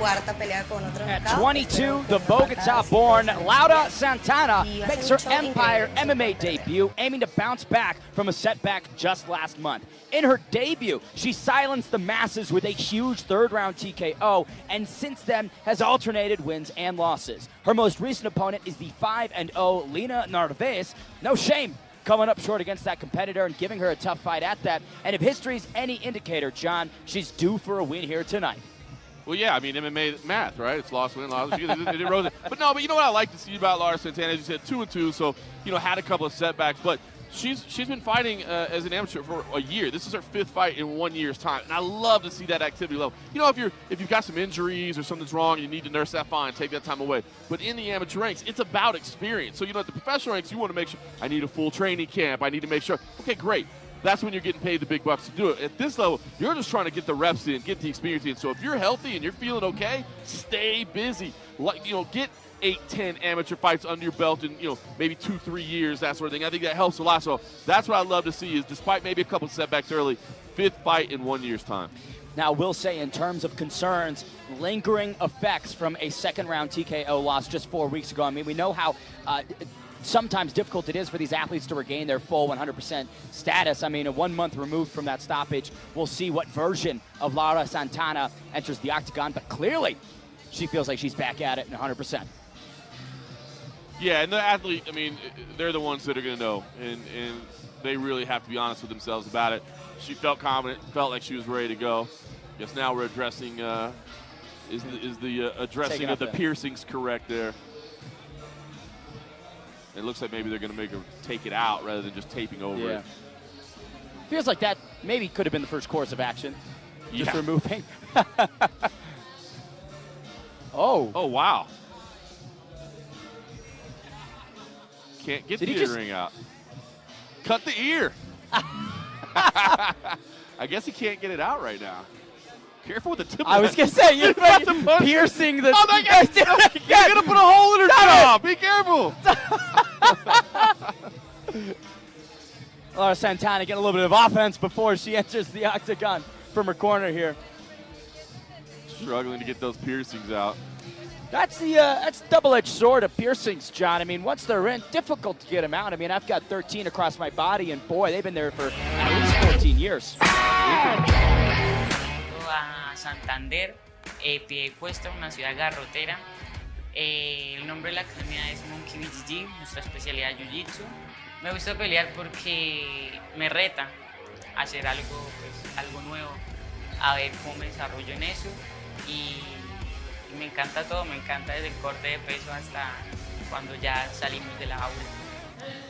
cuarta pelea con otro At knockout. 22, the Bogota-born Laura Santana makes her Empire MMA debut, aiming to bounce back from a setback just last month. In her debut, she silenced the masses with a huge third-round TKO, and since then has alternated wins and losses. Her most recent opponent is the 5-0 Lina Narvaez. No shame coming up short against that competitor and giving her a tough fight at that. And if history's any indicator, John, she's due for a win here tonight. Well, yeah, I mean, MMA math, right? It's loss, win, loss. But you know what I like to see about Laura Santana, as you said, 2-2, so, had a couple of setbacks. But she's been fighting as an amateur for a year. This is her 5th fight in 1 year's time, and I love to see that activity level. If you've got some injuries or something's wrong, you need to nurse that, fine, take that time away. But in the amateur ranks, it's about experience. So, at the professional ranks, you want to make sure, I need a full training camp. I need to make sure, okay, great. That's when you're getting paid the big bucks to do it. At this level, you're just trying to get the reps in, get the experience in. So if you're healthy and you're feeling okay, stay busy. Get 8-10 amateur fights under your belt in, maybe 2-3 years, that sort of thing. I think that helps a lot. So that's what I love to see is, despite maybe a couple setbacks early, 5th fight in 1 year's time. Now, we'll say in terms of concerns, lingering effects from a second-round TKO loss just 4 weeks ago. I mean, we know how sometimes difficult it is for these athletes to regain their full 100% status. I mean, 1 month removed from that stoppage, we'll see what version of Laura Santana enters the octagon, but clearly she feels like she's back at it in 100%. Yeah, and the athlete, I mean, they're the ones that are going to know, and they really have to be honest with themselves about it. She felt confident, felt like she was ready to go. Guess now we're addressing, is the addressing of the piercings correct there? It looks like maybe they're going to make her take it out rather than just taping over it. Feels like that maybe could have been the first course of action. Just removing. Oh, wow. Can't get the earring out. Cut the ear. I guess he can't get it out right now. Careful with the tip. I was going to say, you're piercing the... Oh, my God. You're going to put a hole in her jaw. Be careful. Laura Santana getting a little bit of offense before she enters the octagon from her corner here. Struggling to get those piercings out. That's double-edged sword of piercings, John. I mean, once they're in, difficult to get them out. I mean, I've got 13 across my body, and boy, they've been there for at least 14 years. A Santander, Piedecuesta, una ciudad garrotera. El nombre de la academia es Monkey BJJ, nuestra especialidad de Jiu-Jitsu. Me gusta pelear porque me reta a hacer algo nuevo, a ver cómo me desarrollo en eso y me encanta todo, me encanta desde el corte de peso hasta cuando ya salimos de la aula.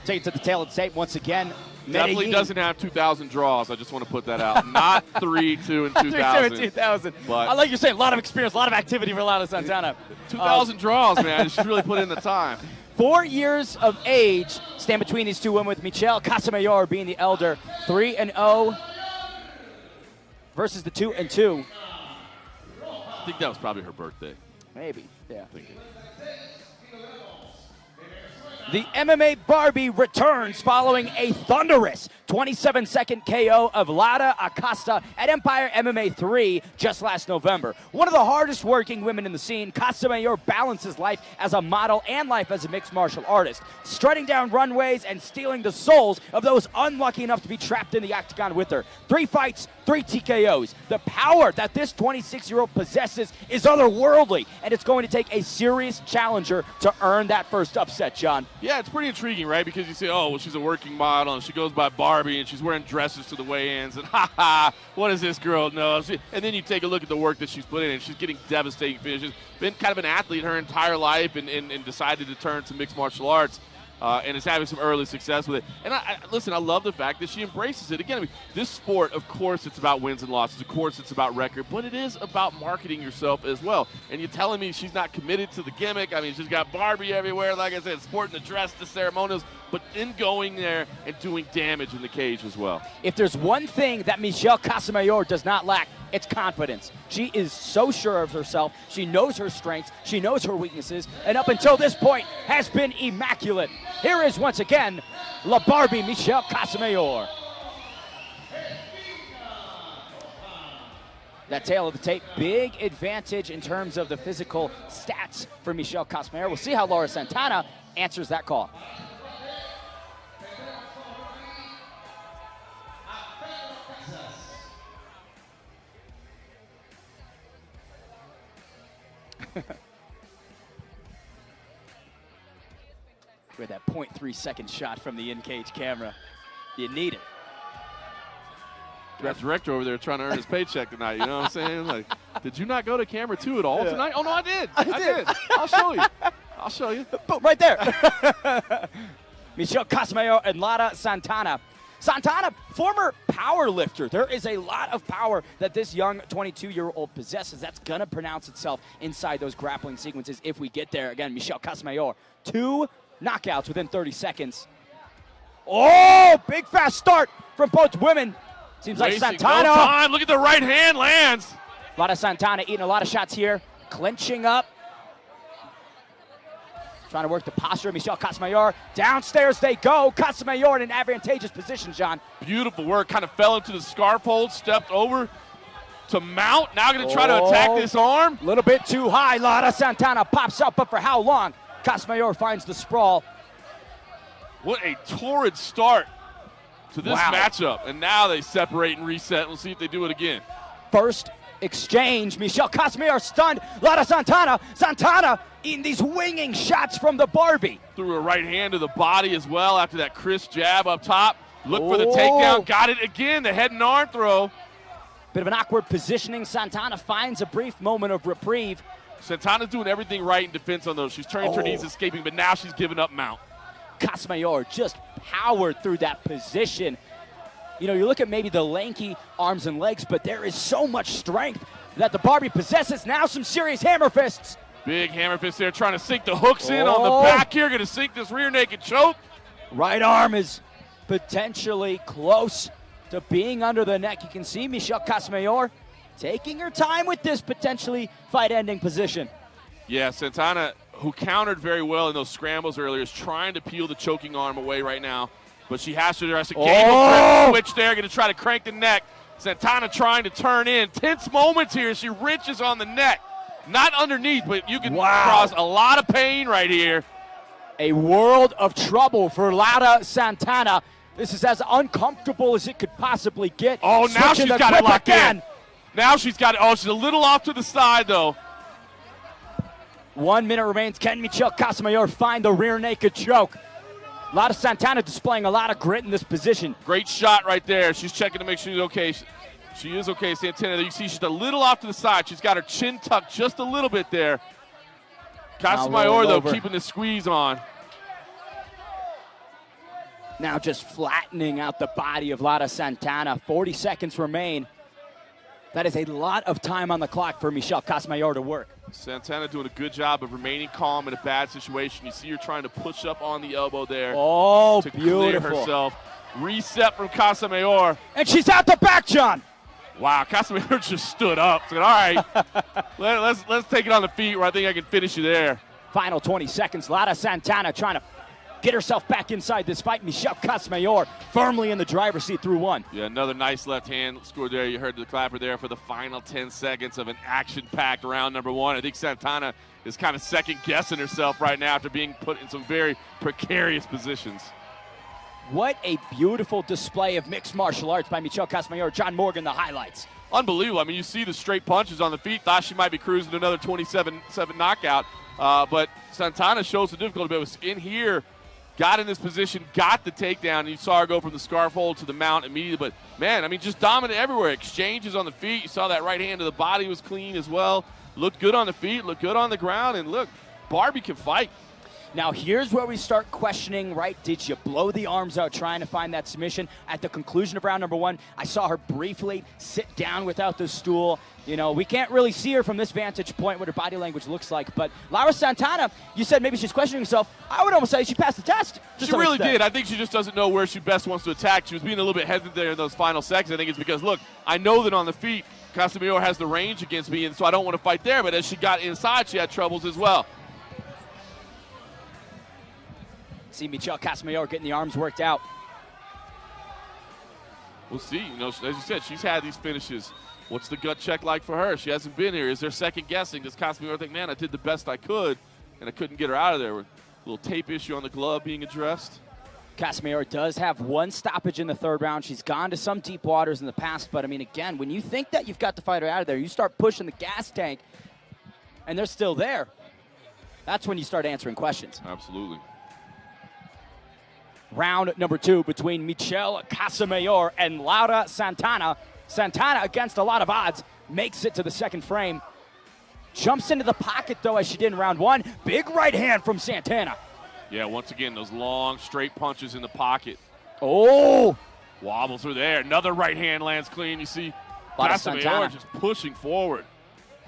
Take it to the tail of the tape once again. Definitely doesn't have 2,000 draws. I just want to put that out. Not 3-2 and 2,000. But I like you're saying, a lot of experience, a lot of activity for Laura Santana. 2,000 draws, man. She's really put in the time. 4 years of age stand between these two women, with Michelle Casamayor being the elder. 3-0 versus the 2-2. I think that was probably her birthday. Maybe, yeah. The MMA Barbie returns following a thunderous 27-second KO of Lara Acosta at Empire MMA 3 just last November. One of the hardest working women in the scene, Casamayor balances life as a model and life as a mixed martial artist, strutting down runways and stealing the souls of those unlucky enough to be trapped in the octagon with her. 3 fights, 3 TKOs. The power that this 26-year-old possesses is otherworldly, and it's going to take a serious challenger to earn that first upset, John. Yeah, it's pretty intriguing, right? Because you say, oh, well, she's a working model, and she goes by Barbie, and she's wearing dresses to the weigh-ins, and what does this girl know? And then you take a look at the work that she's put in, and she's getting devastating finishes. Been kind of an athlete her entire life and decided to turn to mixed martial arts. And is having some early success with it. And listen, I love the fact that she embraces it. Again, I mean, this sport, of course, it's about wins and losses. Of course, it's about record. But it is about marketing yourself as well. And you're telling me she's not committed to the gimmick. I mean, she's got Barbie everywhere, like I said, sporting the dress, the ceremonials, but in going there and doing damage in the cage as well. If there's one thing that Michelle Casamayor does not lack, it's confidence. She is so sure of herself. She knows her strengths. She knows her weaknesses. And up until this point, has been immaculate. Here is, once again, La Barbie Michelle Casamayor. That tail of the tape, big advantage in terms of the physical stats for Michelle Casamayor. We'll see how Laura Santana answers that call. With that 0.3 second shot from the in-cage camera. You need it. That director over there trying to earn his paycheck tonight, you know what I'm saying? Like, did you not go to camera 2 at all tonight? Oh, no, I did. I did. I'll show you. I'll show you. Boom, right there. Michelle Casamayor and Lara Santana. Santana, former power lifter. There is a lot of power that this young 22-year-old possesses. That's going to pronounce itself inside those grappling sequences if we get there. Again, Michelle Casamayor, 2 knockouts within 30 seconds. Oh, big fast start from both women. Seems like Santana. No time. Look at the right hand lands. Lara Santana eating a lot of shots here, clinching up. Trying to work the posture of Michelle Casamayor. Downstairs they go. Casamayor in an advantageous position, John. Beautiful work. Kind of fell into the scarf hold, stepped over to mount. Now going to try to attack this arm. A little bit too high. Lara Santana pops up, but for how long? Casamayor finds the sprawl. What a torrid start to this matchup. And now they separate and reset. We'll see if they do it again. First exchange. Michelle Casamayor stunned. Lara Santana. Santana eating these winging shots from the Barbie. Threw a right hand to the body as well after that crisp jab up top. Look for the takedown. Got it again. The head and arm throw. Bit of an awkward positioning. Santana finds a brief moment of reprieve. Santana's doing everything right in defense on those. She's turning to her knees, escaping, but now she's giving up mount. Casamayor just powered through that position. You know, you look at maybe the lanky arms and legs, but there is so much strength that the Barbie possesses. Now some serious hammer fists. Big hammer fist there, trying to sink the hooks in on the back here. Going to sink this rear naked choke. Right arm is potentially close to being under the neck. You can see Michelle Casamayor taking her time with this potentially fight-ending position. Yeah, Santana, who countered very well in those scrambles earlier, is trying to peel the choking arm away right now. But she has to address a game switch there, going to try to crank the neck. Santana trying to turn in. Tense moments here. She wrenches on the neck. Not underneath, but you can cause a lot of pain right here. A world of trouble for Lara Santana. This is as uncomfortable as it could possibly get. Oh, now she's got it locked in. Now she's got it. Oh, she's a little off to the side, though. 1 minute remains. Can Michelle Casamayor find the rear naked choke? Lara Santana displaying a lot of grit in this position. Great shot right there. She's checking to make sure she's okay. She is okay, Santana. You see she's a little off to the side. She's got her chin tucked just a little bit there. Casamayor, though, keeping the squeeze on. Now just flattening out the body of Lara Santana. 40 seconds remain. That is a lot of time on the clock for Michelle Casamayor to work. Santana doing a good job of remaining calm in a bad situation. You see her trying to push up on the elbow there. Oh, to beautiful. Clear herself. Reset from Casamayor. And she's out the back, John. Wow, Casamayor just stood up. Said, all right, let's take it on the feet where I think I can finish you there. Final 20 seconds. Lara Santana trying to get herself back inside this fight. Michelle Casamayor firmly in the driver's seat through 1. Yeah, another nice left hand score there. You heard the clapper there for the final 10 seconds of an action-packed round number 1. I think Santana is kind of second-guessing herself right now after being put in some very precarious positions. What a beautiful display of mixed martial arts by Michelle Casamayor. John Morgan, the highlights. Unbelievable. I mean, you see the straight punches on the feet. Thought she might be cruising to another 27-7 knockout. But Santana shows the difficulty. But it was in here, got in this position, got the takedown, and you saw her go from the scarf hold to the mount immediately. But, man, I mean, just dominant everywhere. Exchanges on the feet. You saw that right hand to the body was clean as well. Looked good on the feet, looked good on the ground. And, look, Barbie can fight. Now, here's where we start questioning, right? Did you blow the arms out trying to find that submission? At the conclusion of round number 1, I saw her briefly sit down without the stool. You know, we can't really see her from this vantage point what her body language looks like. But Lara Santana, you said maybe she's questioning herself. I would almost say she passed the test. She really did. I think she just doesn't know where she best wants to attack. She was being a little bit hesitant there in those final seconds. I think it's because, look, I know that on the feet, Casamayor has the range against me, and so I don't want to fight there. But as she got inside, she had troubles as well. See Michelle Casamayor getting the arms worked out. We'll see. You know, as you said, she's had these finishes What's the gut check like for her? She hasn't been here. Is there second guessing? Does Casamayor think, man, I did the best I could, and I couldn't get her out of there? A little tape issue on the glove being addressed. Casamayor does have one stoppage in the third round. She's gone to some deep waters in the past, but I mean, again, when you think that you've got the fighter out of there, you start pushing the gas tank, and they're still there. That's when you start answering questions. Absolutely. Round number 2 between Michelle Casamayor and Laura Santana. Santana, against a lot of odds, makes it to the second frame. Jumps into the pocket, though, as she did in round 1. Big right hand from Santana. Yeah, once again, those long, straight punches in the pocket. Oh! Wobbles her there. Another right hand lands clean. You see Casamayor just pushing forward.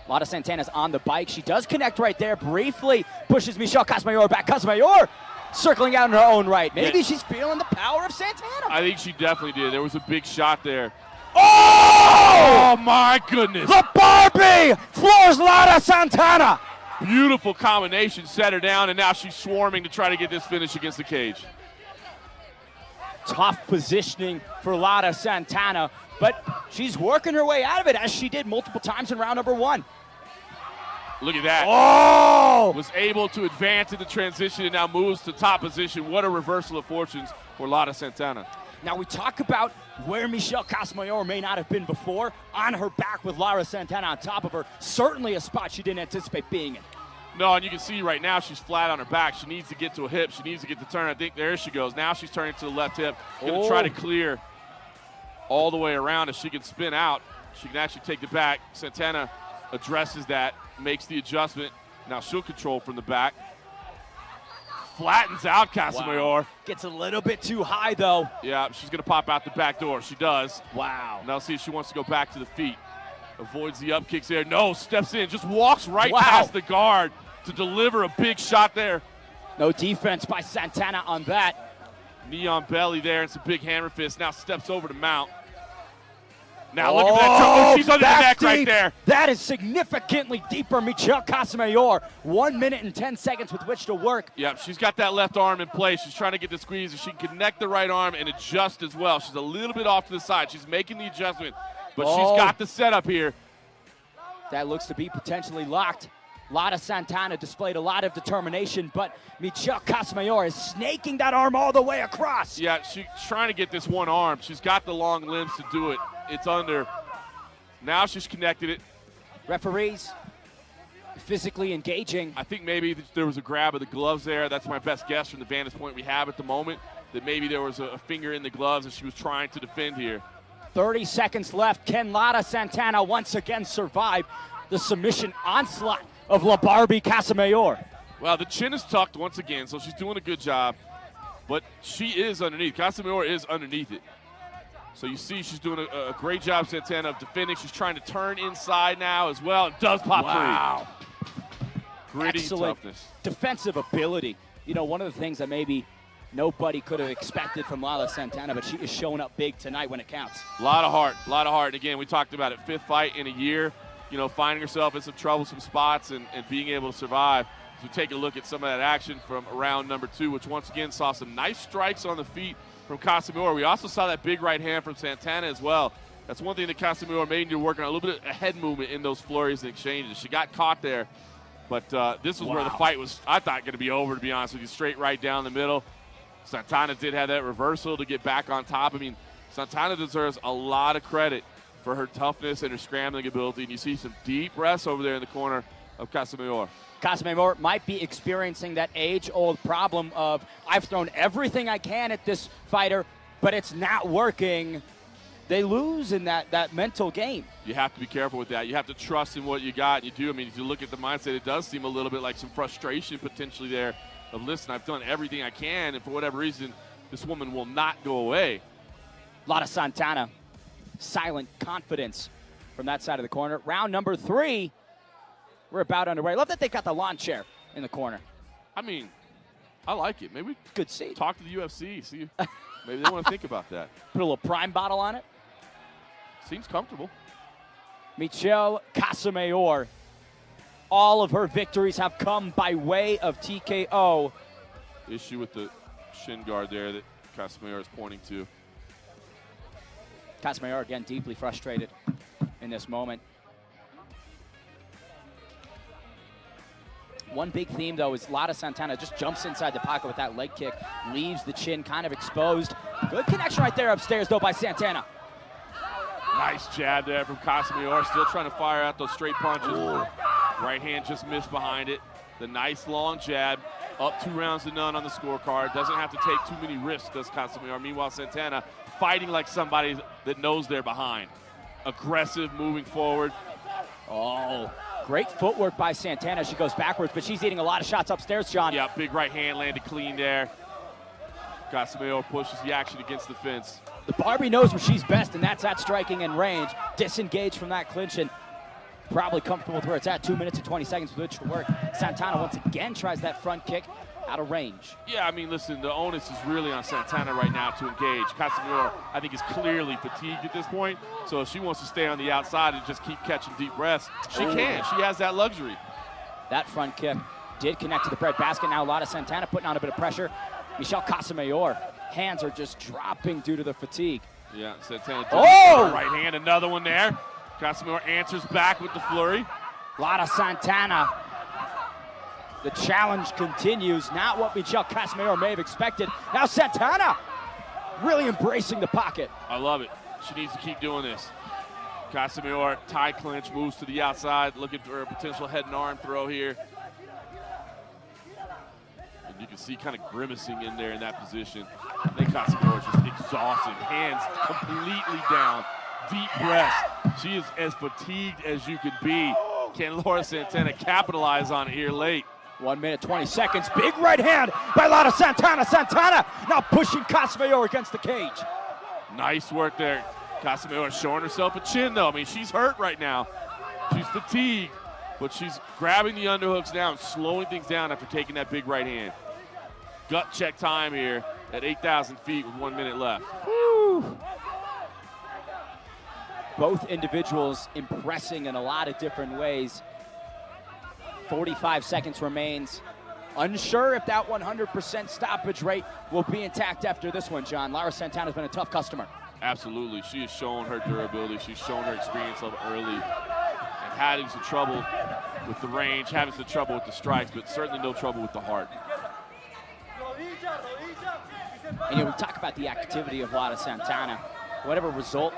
Laura Santana's on the bike. She does connect right there briefly. Pushes Michelle Casamayor back. Casamayor circling out in her own right. Maybe she's feeling the power of Santana. I think she definitely did. There was a big shot there. Oh! Oh, my goodness. The Barbie floors Laura Santana. Beautiful combination, set her down, and now she's swarming to try to get this finish against the cage. Tough positioning for Laura Santana, but she's working her way out of it, as she did multiple times in round number 1. Look at that. Oh! Was able to advance in the transition and now moves to top position. What a reversal of fortunes for Laura Santana. Now we talk about where Michelle Casamayor may not have been before. On her back with Laura Santana on top of her. Certainly a spot she didn't anticipate being in. No, and you can see right now she's flat on her back. She needs to get to a hip. She needs to get the turn. I think there she goes. Now she's turning to the left hip. Going to try to clear all the way around. If she can spin out, she can actually take the back. Santana addresses that, makes the adjustment. Now she'll control from the back. Flattens out Casamayor. Wow. Gets a little bit too high, though. Yeah, she's going to pop out the back door. She does. Wow. Now see if she wants to go back to the feet. Avoids the up kicks there. No, steps in. Just walks right past the guard to deliver a big shot there. No defense by Santana on that. Knee on belly there and some big hammer fist. Now steps over to mount. Now look at that. Oh, she's under the neck right there. That is significantly deeper. Michelle Casamayor, 1 minute and 10 seconds with which to work. Yeah, she's got that left arm in place. She's trying to get the squeeze. If she can connect the right arm and adjust as well. She's a little bit off to the side. She's making the adjustment, but she's got the setup here. That looks to be potentially locked. Laura Santana displayed a lot of determination, but Michelle Casamayor is snaking that arm all the way across. Yeah, she's trying to get this one arm. She's got the long limbs to do it. It's under. Now she's connected it. Referees physically engaging. I think maybe there was a grab of the gloves there. That's my best guess from the vantage point we have at the moment, that maybe there was a finger in the gloves and she was trying to defend here. 30 seconds left. Can Laura Santana once again survive the submission onslaught of La Barbie Casamayor? Well, the chin is tucked once again, so she's doing a good job. But she is underneath. Casamayor is underneath it. So you see she's doing a great job, Santana, of defending. She's trying to turn inside now as well. It does pop free. Gritty Excellent toughness. Defensive ability. You know, one of the things that maybe nobody could have expected from Laura Santana, but she is showing up big tonight when it counts. A lot of heart, a lot of heart. And again, we talked about it, 5th fight in a year. You know, finding herself in some troublesome spots and being able to survive. As we take a look at some of that action from round number 2, which once again saw some nice strikes on the feet from Casamayor. We also saw that big right hand from Santana as well. That's one thing that Casamayor may need to work on, a little bit of head movement in those flurries and exchanges. She got caught there, but this was where the fight was, I thought, going to be over, to be honest with you. Straight right down the middle. Santana did have that reversal to get back on top. I mean, Santana deserves a lot of credit for her toughness and her scrambling ability, and you see some deep breaths over there in the corner of Casamayor. Casamayor might be experiencing that age-old problem of, I've thrown everything I can at this fighter, but it's not working. They lose in that mental game. You have to be careful with that. You have to trust in what you got, and you do. I mean, if you look at the mindset, it does seem a little bit like some frustration potentially there of, listen, I've done everything I can, and for whatever reason, this woman will not go away. Laura Santana. Silent confidence from that side of the corner. Round number 3, we're about underway. I love that they've got the lawn chair in the corner. I mean, I like it. Maybe we could see. Talk to the UFC, see maybe they want to think about that. Put a little Prime bottle on it. Seems comfortable. Michelle Casamayor. All of her victories have come by way of TKO. Issue with the shin guard there that Casamayor is pointing to. Casamayor again deeply frustrated in this moment. One big theme, though, is Lada Santana just jumps inside the pocket with that leg kick, leaves the chin kind of exposed. Good connection right there upstairs, though, by Santana. Nice jab there from Casamayor, still trying to fire out those straight punches. Ooh. Right hand just missed behind it. The nice long jab, up 2-0 on the scorecard. Doesn't have to take too many risks, does Casamayor. Meanwhile, Santana fighting like somebody that knows they're behind. Aggressive, moving forward. Oh, great footwork by Santana. She goes backwards, but she's eating a lot of shots upstairs, John. Yeah, big right hand landed clean there. Casamayor pushes the action against the fence. The Barbie knows where she's best, and that's at striking and range. Disengaged from that clinch and probably comfortable with where it's at. 2 minutes and 20 seconds with which to work. Santana once again tries that front kick out of range. Yeah, I mean, listen, the onus is really on Santana right now to engage. Casamayor, I think, is clearly fatigued at this point. So if she wants to stay on the outside and just keep catching deep breaths, she can. She has that luxury. That front kick did connect to the bread basket. Now Lada Santana putting on a bit of pressure. Michelle Casamayor, hands are just dropping due to the fatigue. Yeah, Santana. Oh! Right hand, another one there. Casamayor answers back with the flurry. Lada Santana. The challenge continues. Not what Michelle Casamayor may have expected. Now Santana really embracing the pocket. I love it. She needs to keep doing this. Casamayor, tie clinch, moves to the outside, looking for a potential head and arm throw here. And you can see kind of grimacing in there in that position. I think Casamayor is just exhausted. Hands completely down. Deep breaths. She is as fatigued as you could be. Can Laura Santana capitalize on it here late? 1 minute, 20 seconds. Big right hand by Lada Santana. Santana now pushing Casamayor against the cage. Nice work there. Casamayor showing herself a chin, though. I mean, she's hurt right now. She's fatigued, but she's grabbing the underhooks now and slowing things down after taking that big right hand. Gut check time here at 8,000 feet with 1 minute left. Woo. Both individuals impressing in a lot of different ways. 45 seconds remains. Unsure if that 100% stoppage rate will be intact after this one, John. Laura Santana's been a tough customer. Absolutely. She has shown her durability. She's shown her experience level early and having some trouble with the range, having some trouble with the strikes, but certainly no trouble with the heart. And, we talk about the activity of Lada Santana. Whatever result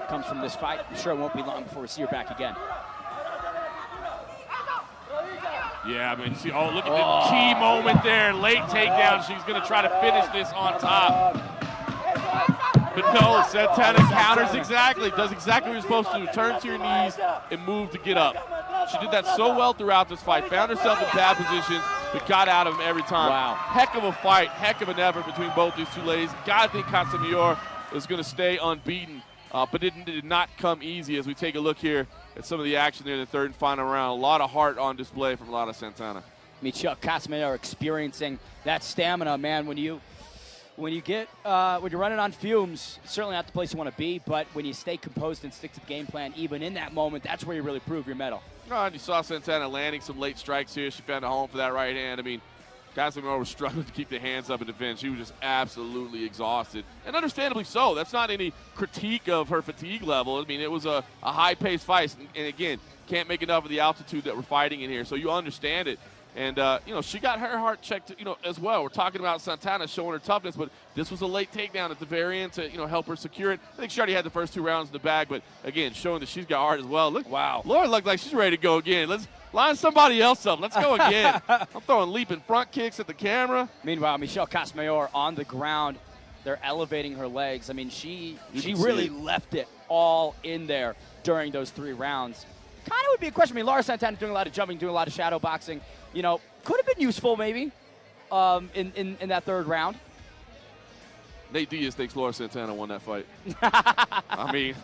comes from this fight, I'm sure it won't be long before we see her back again. Yeah, I mean, see, oh, look at the key moment there. Late takedown. She's going to try to finish this on top. But no, Santana counters exactly. Does exactly what you're supposed to do. Turn to your knees and move to get up. She did that so well throughout this fight. Found herself in bad positions, but got out of them every time. Wow. Heck of a fight. Heck of an effort between both these two ladies. Gotta think Casamayor is going to stay unbeaten. But it did not come easy as we take a look here at some of the action there in the third and final round. A lot of heart on display from Lada Santana. Michelle Casamayor experiencing that stamina, man. When you're running on fumes, certainly not the place you want to be. But when you stay composed and stick to the game plan, even in that moment, that's where you really prove your mettle. No, and you saw Santana landing some late strikes here. She found a home for that right hand. I mean, Casamayor was struggling to keep the hands up in defense. She was just absolutely exhausted, and understandably so. That's not any critique of her fatigue level. I mean, it was a high-paced fight, and again, can't make enough of the altitude that we're fighting in here, so you understand it. And, she got her heart checked, as well. We're talking about Santana showing her toughness, but this was a late takedown at the very end to, help her secure it. I think she already had the first 2 rounds in the bag, but, again, showing that she's got heart as well. Look, wow. Laura looked like she's ready to go again. Let's line somebody else up. Let's go again. I'm throwing leaping front kicks at the camera. Meanwhile, Michelle Casamayor on the ground. They're elevating her legs. I mean, she really left it all in there during those 3 rounds. Kind of would be a question. I mean, Laura Santana doing a lot of jumping, doing a lot of shadow boxing. Could have been useful maybe in that 3rd round. Nate Diaz thinks Laura Santana won that fight. I mean,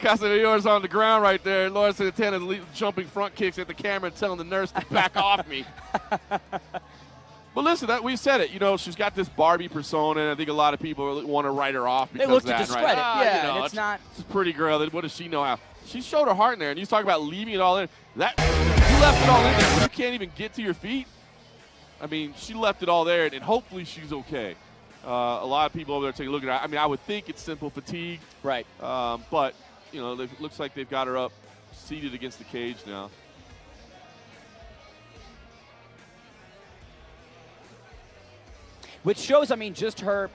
Casamayor's on the ground right there. Laura Santana's jumping front kicks at the camera and telling the nurse to back off me. But listen, we said it. She's got this Barbie persona, and I think a lot of people want to write her off because they look of that. To discredit. Right? And it's not. It's a pretty girl. What does she know how? She showed her heart in there, and you talk about leaving it all in. You left it all in there. You can't even get to your feet. I mean, she left it all there, and hopefully she's okay. A lot of people over there take a look at her. I mean, I would think it's simple fatigue. Right. But you know, looks like they've got her up, seated against the cage now. Which shows, I mean, just her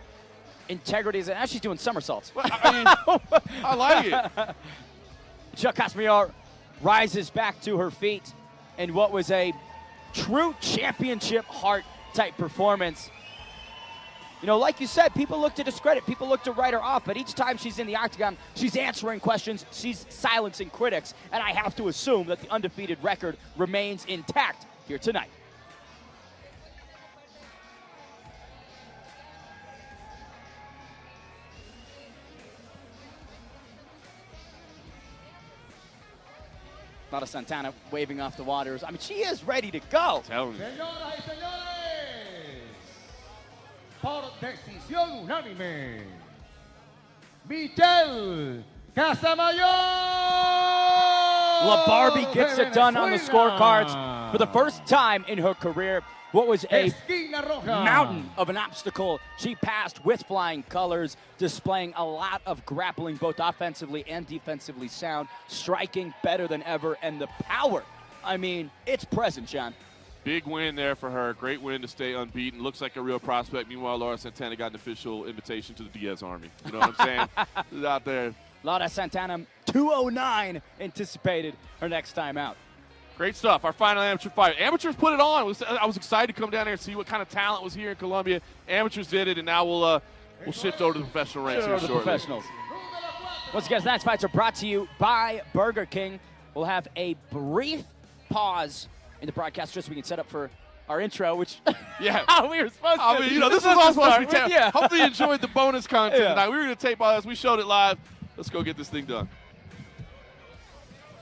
integrity. And now she's doing somersaults. I mean, I like it. Casamayor rises back to her feet in what was a true championship heart type performance. You know, like you said, people look to discredit, people look to write her off, but each time she's in the octagon, she's answering questions, she's silencing critics, and I have to assume that the undefeated record remains intact here tonight. Santana waving off the waters. I mean, she is ready to go. Tell me. Señoras y señores, por decisión unánime, Michelle Casamayor. La Barbie gets it done on the scorecards for the first time in her career. What was a mountain of an obstacle she passed with flying colors, displaying a lot of grappling, both offensively and defensively sound, striking better than ever, and the power, I mean, it's present, John. Big win there for her. Great win to stay unbeaten. Looks like a real prospect. Meanwhile, Laura Santana got an official invitation to the Diaz Army. You know what I'm saying? She's out there. Laura Santana, 209, anticipated her next time out. Great stuff. Our final amateur fight. Amateurs put it on. I was excited to come down here and see what kind of talent was here in Colombia. Amateurs did it, and now we'll shift over to the professional ranks here shortly. Professionals. Once again, tonight's fights are brought to you by Burger King. We'll have a brief pause in the broadcast just so we can set up for our intro, which how we were supposed to. I mean, you know, this is all supposed to be yeah. Hopefully you enjoyed the bonus content tonight. We were going to tape all this. We showed it live. Let's go get this thing done.